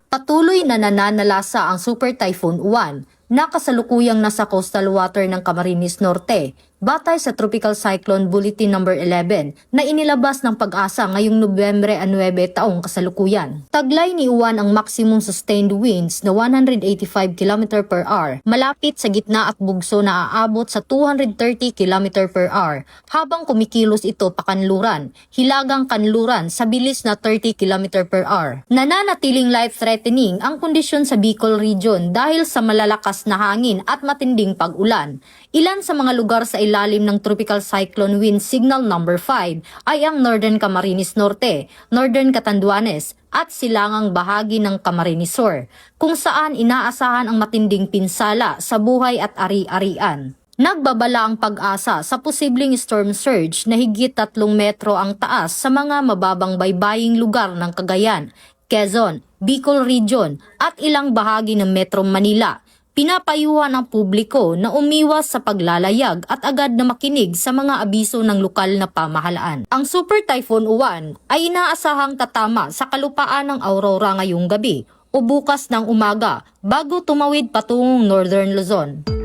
Patuloy na nananalasa ang Super Typhoon Uwan na kasalukuyang nasa coastal water ng Camarines Norte, batay sa Tropical Cyclone Bulletin No. 11 na inilabas ng Pag-asa ngayong Nobyembre 9 taong kasalukuyan. Taglay ni Uwan ang maximum sustained winds na 185 km per hour, malapit sa gitna at bugso na aabot sa 230 km per hour, habang kumikilos ito pakanluran, hilagang kanluran sa bilis na 30 km per hour. Nananatiling life-threatening ang kondisyon sa Bicol Region dahil sa malalakas na hangin at matinding pag-ulan. Ilan sa mga lugar sa ilalim ng Tropical Cyclone Wind Signal No. 5 ay ang Northern Camarines Norte, Northern Catanduanes at silangang bahagi ng Camarines Sur, kung saan inaasahan ang matinding pinsala sa buhay at ari-arian. Nagbabala ang Pag-asa sa posibleng storm surge na higit 3 metro ang taas sa mga mababang baybaying lugar ng Cagayan, Quezon, Bicol Region at ilang bahagi ng Metro Manila. Pinapayuhan ang publiko na umiwas sa paglalayag at agad na makinig sa mga abiso ng lokal na pamahalaan. Ang Super Typhoon Uwan ay inaasahang tatama sa kalupaan ng Aurora ngayong gabi o bukas ng umaga bago tumawid patungong Northern Luzon.